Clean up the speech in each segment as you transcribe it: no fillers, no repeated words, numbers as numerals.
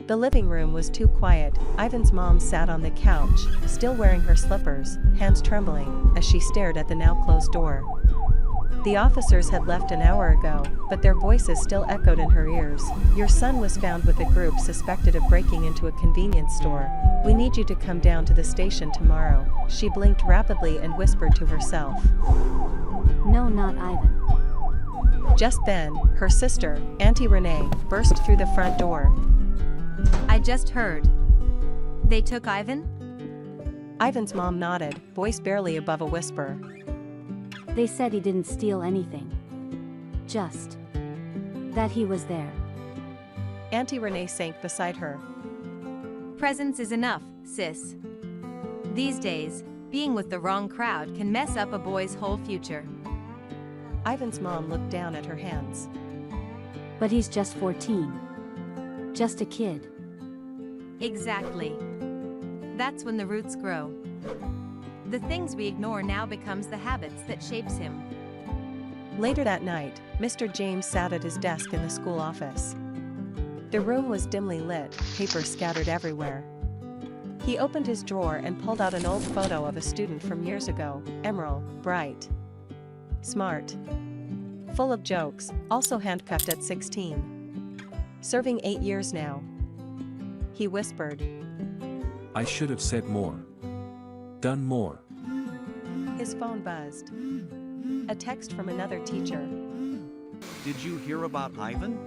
The living room was too quiet. Ivan's mom sat on the couch, still wearing her slippers, hands trembling, as she stared at the now closed door. The officers had left an hour ago, but their voices still echoed in her ears. Your son was found with a group suspected of breaking into a convenience store. We need you to come down to the station tomorrow. She blinked rapidly and whispered to herself. No, not Iven. Just then, her sister, Auntie Renee, burst through the front door. I just heard. They took Iven? Ivan's mom nodded, voice barely above a whisper. They said he didn't steal anything. Just that he was there. Auntie Renee sank beside her. Presence is enough, sis. These days, being with the wrong crowd can mess up a boy's whole future. Ivan's mom looked down at her hands. But he's just 14. Just a kid. Exactly. That's when the roots grow. The things we ignore now becomes the habits that shapes him. Later that night, Mr. James sat at his desk in the school office. The room was dimly lit, papers scattered everywhere. He opened his drawer and pulled out an old photo of a student from years ago, Emerald, bright, smart, full of jokes, also handcuffed at 16. Serving 8 years now. He whispered. I should have said more. Done more. His phone buzzed. A text from another teacher. Did you hear about Iven?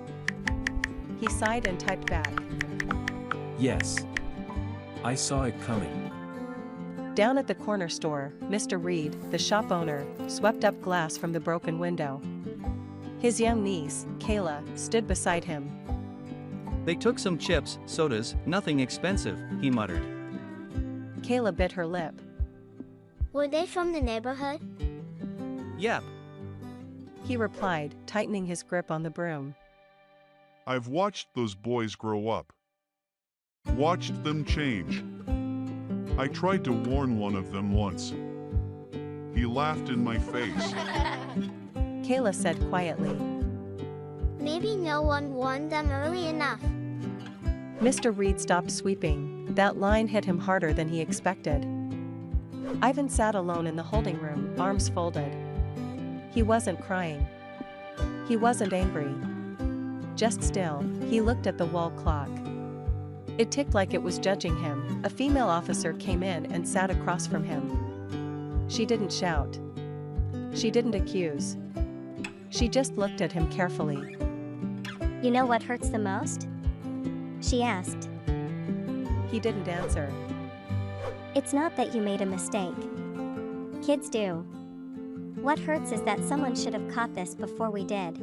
He sighed and typed back. Yes. I saw it coming. Down at the corner store, Mr. Reed, the shop owner, swept up glass from the broken window. His young niece, Kayla, stood beside him. They took some chips, sodas, nothing expensive, he muttered. Kayla bit her lip. Were they from the neighborhood? Yep. He replied, tightening his grip on the broom. I've watched those boys grow up. Watched them change. I tried to warn one of them once. He laughed in my face. Kayla said quietly. Maybe no one warned them early enough. Mr. Reed stopped sweeping. That line hit him harder than he expected. Ivan sat alone in the holding room, arms folded. He wasn't crying. He wasn't angry. Just still, he looked at the wall clock. It ticked like it was judging him. A female officer came in and sat across from him. She didn't shout. She didn't accuse. She just looked at him carefully. You know what hurts the most? She asked. He didn't answer. It's not that you made a mistake. Kids do. What hurts is that someone should have caught this before we did.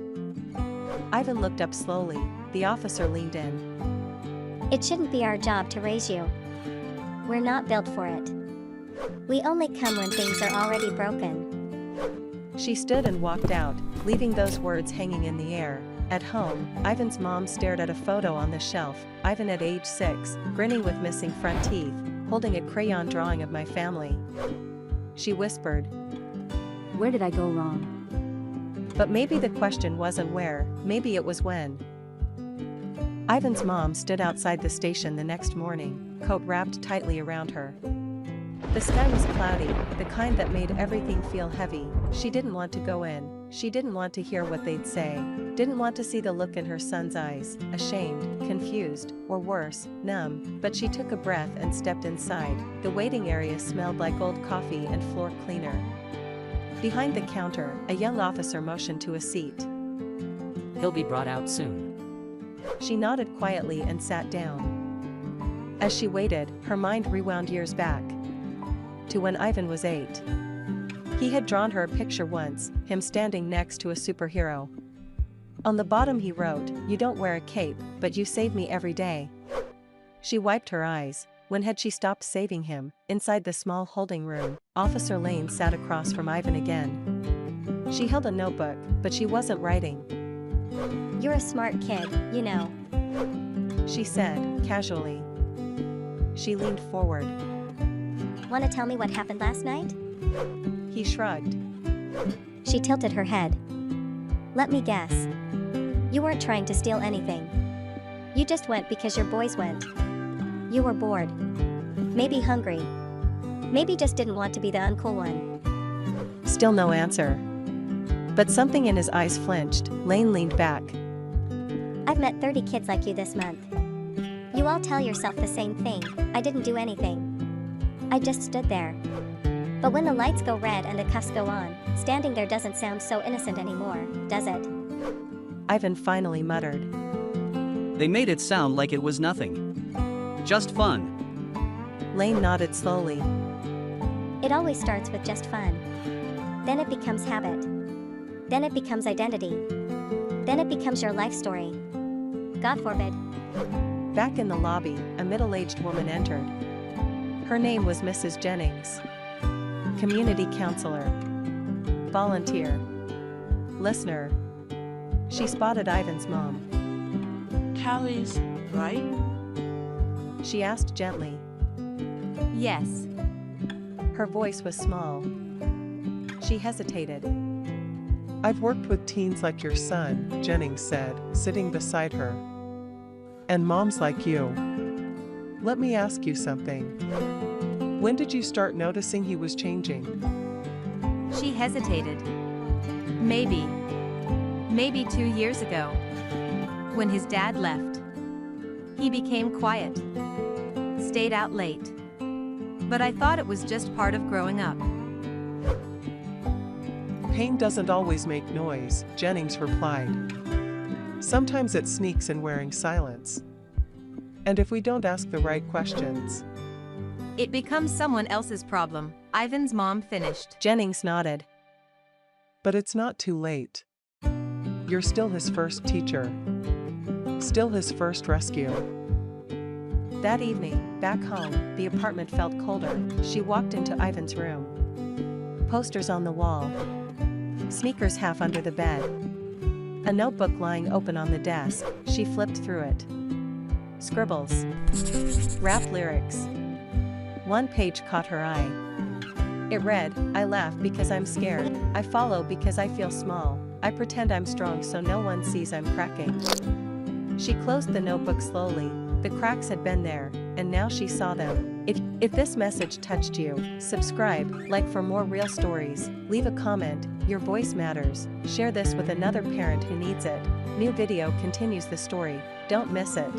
Ivan looked up slowly. The officer leaned in. It shouldn't be our job to raise you. We're not built for it. We only come when things are already broken. She stood and walked out, leaving those words hanging in the air. At home, Ivan's mom stared at a photo on the shelf. Ivan at age 6, grinning with missing front teeth, holding a crayon drawing of my family. She whispered. Where did I go wrong? But maybe the question wasn't where, maybe it was when. Ivan's mom stood outside the station the next morning, coat wrapped tightly around her. The sky was cloudy, the kind that made everything feel heavy. She didn't want to go in. She didn't want to hear what they'd say. Didn't want to see the look in her son's eyes, ashamed, confused, or worse, numb. But she took a breath and stepped inside. The waiting area smelled like old coffee and floor cleaner. Behind the counter, a young officer motioned to a seat. He'll be brought out soon. She nodded quietly and sat down. As she waited, her mind rewound years back. To when Ivan was 8. He had drawn her a picture once, him standing next to a superhero. On the bottom he wrote, "You don't wear a cape, but you save me every day." She wiped her eyes. When had she stopped saving him? Inside the small holding room, Officer Lane sat across from Ivan again. She held a notebook, but she wasn't writing. You're a smart kid, you know. She said, casually. She leaned forward. Want to tell me what happened last night? He shrugged. She tilted her head. Let me guess. You weren't trying to steal anything. You just went because your boys went. You were bored. Maybe hungry. Maybe just didn't want to be the uncool one. Still no answer. But something in his eyes flinched. Lane leaned back. I've met 30 kids like you this month. You all tell yourself the same thing. I didn't do anything. I just stood there. But when the lights go red and the cuffs go on, standing there doesn't sound so innocent anymore, does it? Iven finally muttered. They made it sound like it was nothing. Just fun. Lane nodded slowly. It always starts with just fun. Then it becomes habit. Then it becomes identity. Then it becomes your life story. God forbid. Back in the lobby, a middle-aged woman entered. Her name was Mrs. Jennings. Community counselor. Volunteer. Listener. She spotted Iven's mom. Callie's right? She asked gently. Yes. Her voice was small. She hesitated. I've worked with teens like your son, Jennings said, sitting beside her. And moms like you. Let me ask you something. When did you start noticing he was changing? She hesitated. Maybe 2 years ago. When his dad left. He became quiet. Stayed out late. But I thought it was just part of growing up. Pain doesn't always make noise, Jennings replied. Sometimes it sneaks in wearing silence. And if we don't ask the right questions, it becomes someone else's problem, Iven's mom finished. Jennings nodded. But it's not too late. You're still his first teacher. Still his first rescue. That evening, back home, the apartment felt colder. She walked into Iven's room. Posters on the wall. Sneakers half under the bed. A notebook lying open on the desk. She flipped through it. Scribbles. Rap lyrics. One page caught her eye. It read, I laugh because I'm scared. I follow because I feel small. I pretend I'm strong so no one sees I'm cracking. She closed the notebook slowly. The cracks had been there, and now she saw them. If this message touched you, subscribe, like for more real stories, leave a comment, your voice matters, share this with another parent who needs it. New video continues the story, don't miss it.